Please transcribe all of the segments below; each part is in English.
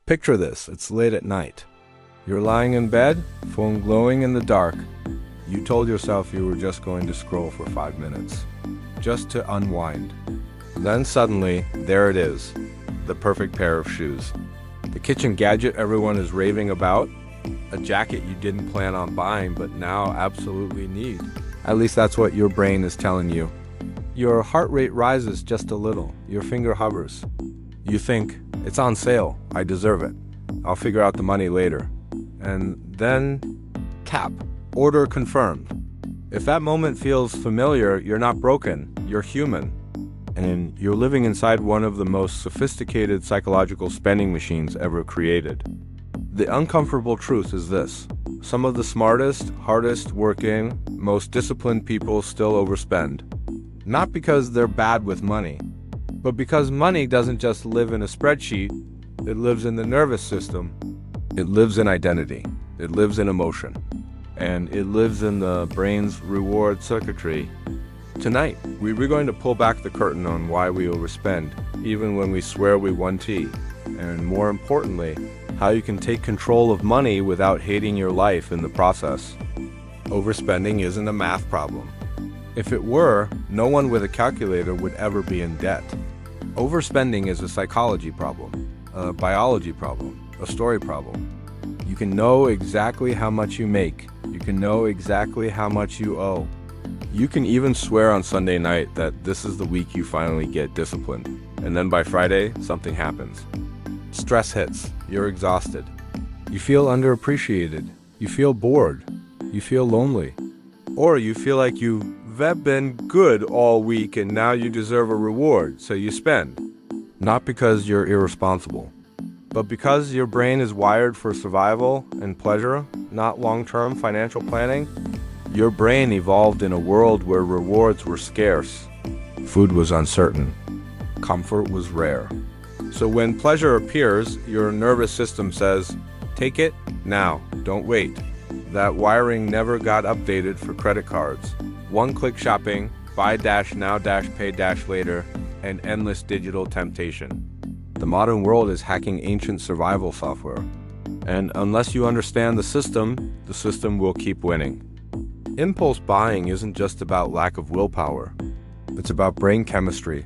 Picture this, it's late at night. You're lying in bed, phone glowing in the dark. You told yourself you were just going to scroll for 5 minutes, just to unwind. Then suddenly, there it is, the perfect pair of shoes. The kitchen gadget everyone is raving about, a jacket you didn't plan on buying but now absolutely need. At least that's what your brain is telling you. Your heart rate rises just a little, your finger hovers. You think, it's on sale, I deserve it. I'll figure out the money later. And then, tap, order confirmed. If that moment feels familiar, you're not broken, you're human. And you're living inside one of the most sophisticated psychological spending machines ever created. The uncomfortable truth is this: some of the smartest, hardest working, most disciplined people still overspend. Not because they're bad with money, but because money doesn't just live in a spreadsheet, it lives in the nervous system. It lives in identity. It lives in emotion. And it lives in the brain's reward circuitry. Tonight, we're going to pull back the curtain on why we overspend, even when we swear we won tea. And more importantly, how you can take control of money without hating your life in the process. Overspending isn't a math problem. If it were, no one with a calculator would ever be in debt. Overspending is a psychology problem, a biology problem, a story problem. You can know exactly how much you make. You can know exactly how much you owe. You can even swear on Sunday night that this is the week you finally get disciplined. And then by Friday, something happens. Stress hits. You're exhausted. You feel underappreciated. You feel bored. You feel lonely. Or you feel like you've been good all week and now you deserve a reward, so you spend. Not because you're irresponsible, but because your brain is wired for survival and pleasure, not long-term financial planning. Your brain evolved in a world where rewards were scarce. Food was uncertain. Comfort was rare. So when pleasure appears, your nervous system says, take it now, don't wait. That wiring never got updated for credit cards. One-click shopping, buy dash now dash pay dash later, and endless digital temptation. The modern world is hacking ancient survival software. And unless you understand the system will keep winning. Impulse buying isn't just about lack of willpower. It's about brain chemistry.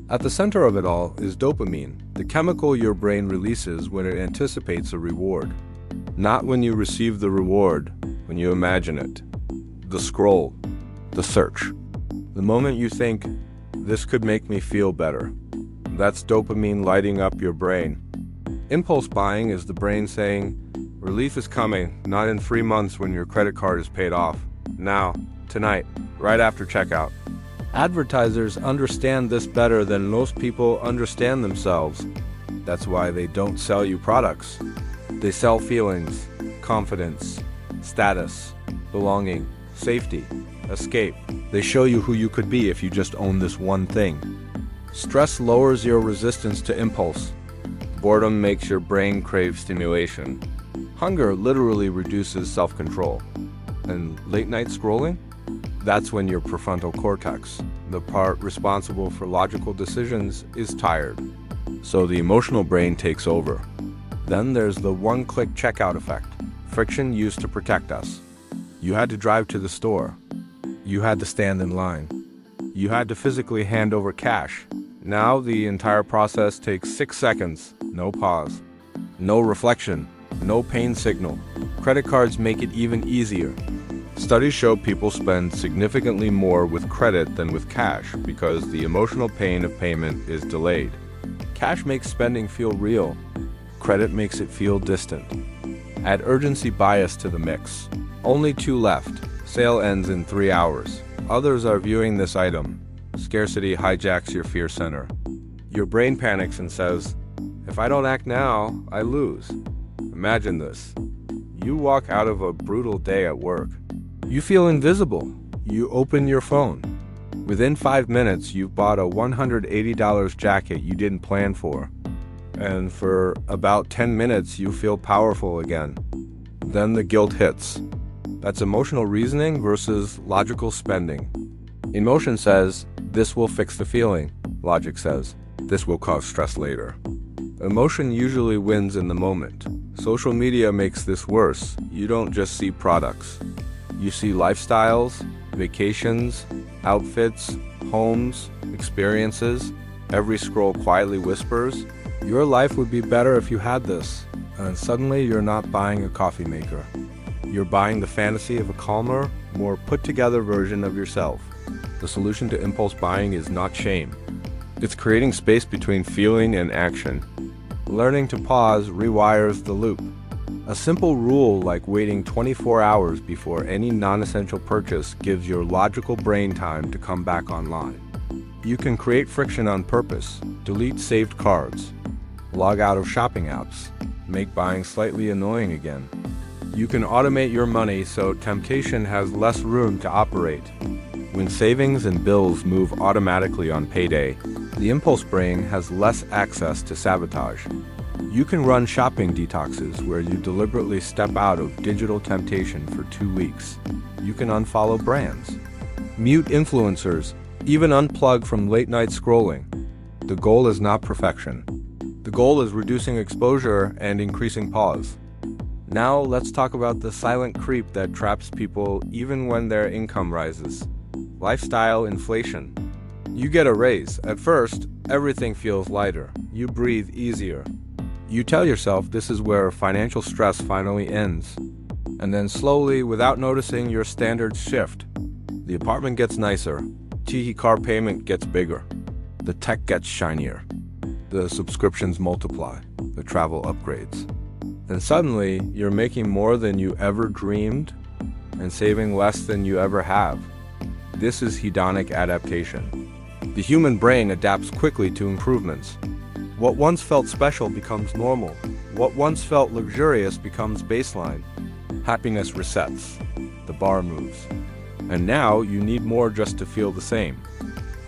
At the center of it all is dopamine, the chemical your brain releases when it anticipates a reward. Not when you receive the reward, when you imagine it. The scroll, the search. The moment you think, this could make me feel better. That's dopamine lighting up your brain. Impulse buying is the brain saying, relief is coming, not in 3 months when your credit card is paid off. Now, tonight, right after checkout. Advertisers understand this better than most people understand themselves. That's why they don't sell you products. They sell feelings, confidence, status, belonging, safety, escape. They show you who you could be if you just own this one thing. Stress lowers your resistance to impulse. Boredom makes your brain crave stimulation. Hunger literally reduces self-control. And late night scrolling? That's when your prefrontal cortex, the part responsible for logical decisions, is tired. So the emotional brain takes over. Then there's the one-click checkout effect, friction used to protect us. You had to drive to the store. You had to stand in line. You had to physically hand over cash. Now the entire process takes 6 seconds, no pause, no reflection, no pain signal. Credit cards make it even easier. Studies show people spend significantly more with credit than with cash because the emotional pain of payment is delayed. Cash makes spending feel real. Credit makes it feel distant. Add urgency bias to the mix. Only 2 left. Sale ends in 3 hours. Others are viewing this item. Scarcity hijacks your fear center. Your brain panics and says, if I don't act now, I lose. Imagine this. You walk out of a brutal day at work. You feel invisible. You open your phone. Within 5 minutes, you've bought a $180 jacket you didn't plan for. And for about 10 minutes, you feel powerful again. Then the guilt hits. That's emotional reasoning versus logical spending. Emotion says, this will fix the feeling. Logic says, this will cause stress later. Emotion usually wins in the moment. Social media makes this worse. You don't just see products. You see lifestyles, vacations, outfits, homes, experiences. Every scroll quietly whispers, "Your life would be better if you had this." And suddenly you're not buying a coffee maker. You're buying the fantasy of a calmer, more put-together version of yourself. The solution to impulse buying is not shame. It's creating space between feeling and action. Learning to pause rewires the loop. A simple rule like waiting 24 hours before any non-essential purchase gives your logical brain time to come back online. You can create friction on purpose, delete saved cards, log out of shopping apps, make buying slightly annoying again. You can automate your money so temptation has less room to operate. When savings and bills move automatically on payday, the impulse brain has less access to sabotage. You can run shopping detoxes where you deliberately step out of digital temptation for 2 weeks. You can unfollow brands, mute influencers, even unplug from late-night scrolling. The goal is not perfection. The goal is reducing exposure and increasing pause. Now let's talk about the silent creep that traps people even when their income rises. Lifestyle inflation. You get a raise. At first, everything feels lighter. You breathe easier. You tell yourself this is where financial stress finally ends. And then slowly, without noticing, your standards shift. The apartment gets nicer. Cheeky car payment gets bigger. The tech gets shinier. The subscriptions multiply. The travel upgrades. And suddenly, you're making more than you ever dreamed and saving less than you ever have. This is hedonic adaptation. The human brain adapts quickly to improvements. What once felt special becomes normal. What once felt luxurious becomes baseline. Happiness resets. The bar moves. And now you need more just to feel the same.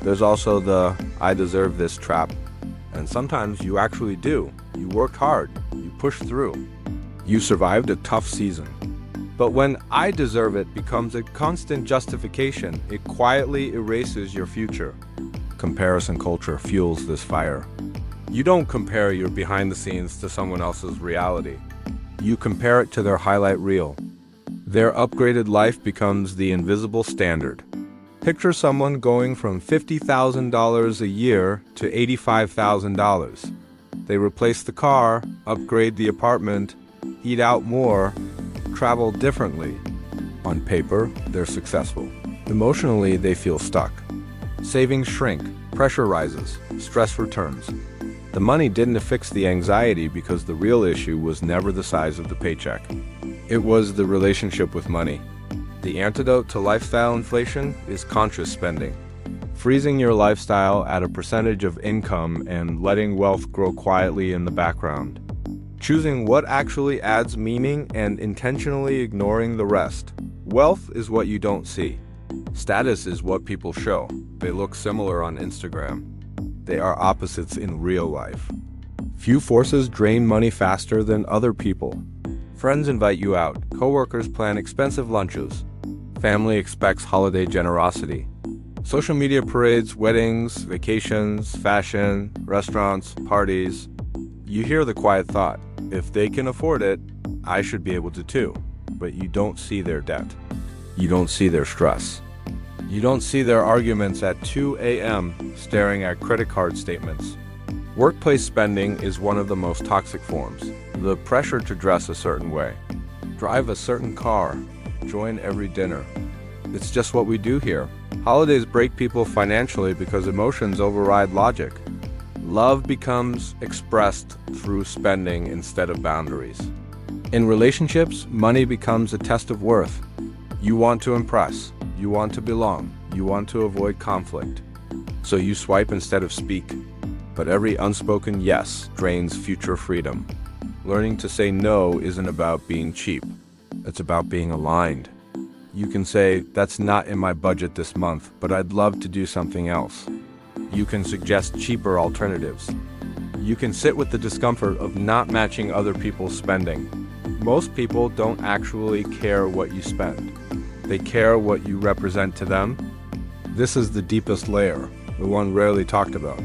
There's also the "I deserve this" trap. And sometimes you actually do. You worked hard. You pushed through. You survived a tough season. But when "I deserve it" becomes a constant justification, it quietly erases your future. Comparison culture fuels this fire. You don't compare your behind the scenes to someone else's reality. You compare it to their highlight reel. Their upgraded life becomes the invisible standard. Picture someone going from $50,000 a year to $85,000. They replace the car, upgrade the apartment, eat out more, travel differently. On paper, they're successful. Emotionally, they feel stuck. Savings shrink, pressure rises, stress returns. The money didn't fix the anxiety because the real issue was never the size of the paycheck. It was the relationship with money. The antidote to lifestyle inflation is conscious spending. Freezing your lifestyle at a percentage of income and letting wealth grow quietly in the background. Choosing what actually adds meaning and intentionally ignoring the rest. Wealth is what you don't see. Status is what people show. They look similar on Instagram. They are opposites in real life. Few forces drain money faster than other people. Friends invite you out. Coworkers plan expensive lunches. Family expects holiday generosity. Social media parades, weddings, vacations, fashion, restaurants, parties. You hear the quiet thought, if they can afford it, I should be able to too. But you don't see their debt. You don't see their stress. You don't see their arguments at 2 a.m. staring at credit card statements. Workplace spending is one of the most toxic forms. The pressure to dress a certain way, drive a certain car, join every dinner. It's just what we do here. Holidays break people financially because emotions override logic. Love becomes expressed through spending instead of boundaries. In relationships, money becomes a test of worth. You want to impress. You want to belong. You want to avoid conflict. So you swipe instead of speak. But every unspoken yes drains future freedom. Learning to say no isn't about being cheap. It's about being aligned. You can say, that's not in my budget this month, but I'd love to do something else. You can suggest cheaper alternatives. You can sit with the discomfort of not matching other people's spending. Most people don't actually care what you spend. They care what you represent to them. This is the deepest layer, the one rarely talked about.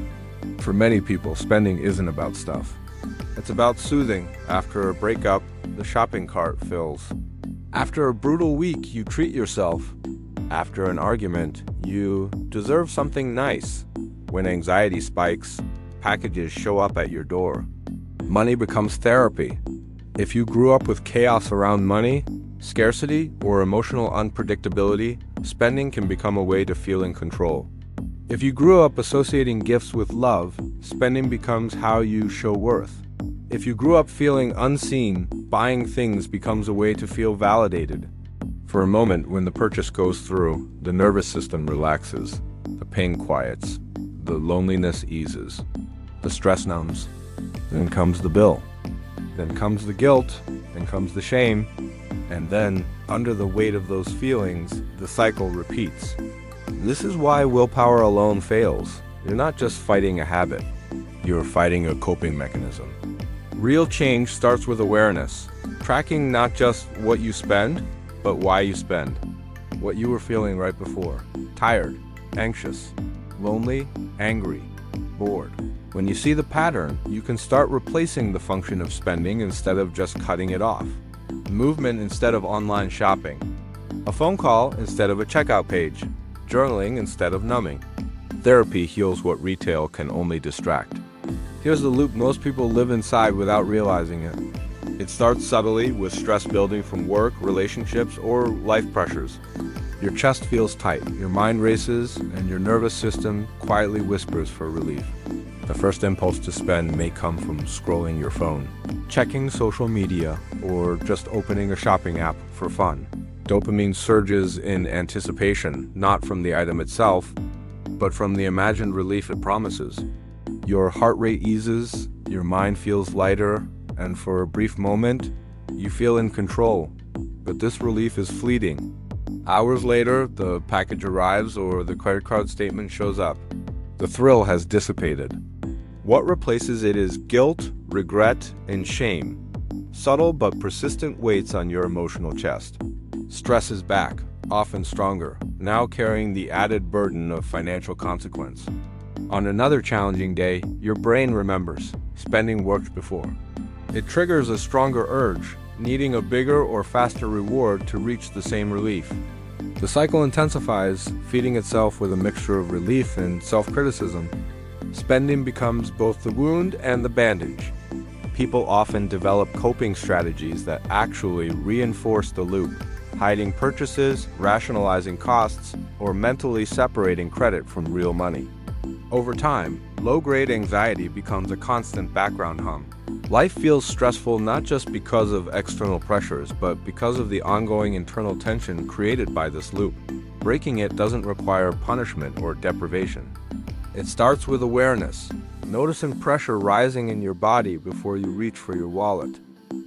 For many people, spending isn't about stuff. It's about soothing. After a breakup, the shopping cart fills. After a brutal week, you treat yourself. After an argument, you deserve something nice. When anxiety spikes, packages show up at your door. Money becomes therapy. If you grew up with chaos around money, scarcity, or emotional unpredictability, spending can become a way to feel in control. If you grew up associating gifts with love, spending becomes how you show worth. If you grew up feeling unseen, buying things becomes a way to feel validated. For a moment, when the purchase goes through, the nervous system relaxes, the pain quiets, the loneliness eases, the stress numbs. Then comes the bill. Then comes the guilt, then comes the shame, and then, under the weight of those feelings, the cycle repeats. This is why willpower alone fails. You're not just fighting a habit, you're fighting a coping mechanism. Real change starts with awareness, tracking not just what you spend, but why you spend. What you were feeling right before. Tired, anxious, lonely, angry, bored. When you see the pattern, you can start replacing the function of spending instead of just cutting it off. Movement instead of online shopping. A phone call instead of a checkout page. Journaling instead of numbing. Therapy heals what retail can only distract. Here's the loop most people live inside without realizing it. It starts subtly with stress building from work, relationships, or life pressures. Your chest feels tight, your mind races, and your nervous system quietly whispers for relief. The first impulse to spend may come from scrolling your phone, checking social media, or just opening a shopping app for fun. Dopamine surges in anticipation, not from the item itself, but from the imagined relief it promises. Your heart rate eases, your mind feels lighter, and for a brief moment, you feel in control. But this relief is fleeting. Hours later, the package arrives or the credit card statement shows up. The thrill has dissipated. What replaces it is guilt, regret, and shame. Subtle but persistent weights on your emotional chest. Stress is back, often stronger, now carrying the added burden of financial consequence. On another challenging day, your brain remembers. Spending worked before. It triggers a stronger urge, needing a bigger or faster reward to reach the same relief. The cycle intensifies, feeding itself with a mixture of relief and self-criticism. Spending becomes both the wound and the bandage. People often develop coping strategies that actually reinforce the loop, hiding purchases, rationalizing costs, or mentally separating credit from real money. Over time, low-grade anxiety becomes a constant background hum. Life feels stressful not just because of external pressures, but because of the ongoing internal tension created by this loop. Breaking it doesn't require punishment or deprivation. It starts with awareness, noticing pressure rising in your body before you reach for your wallet,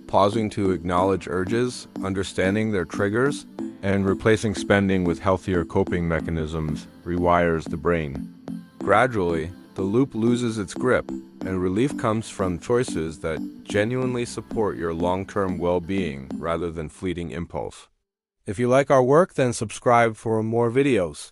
pausing to acknowledge urges, understanding their triggers, and replacing spending with healthier coping mechanisms rewires the brain. Gradually, the loop loses its grip, and relief comes from choices that genuinely support your long-term well-being rather than fleeting impulse. If you like our work, then subscribe for more videos.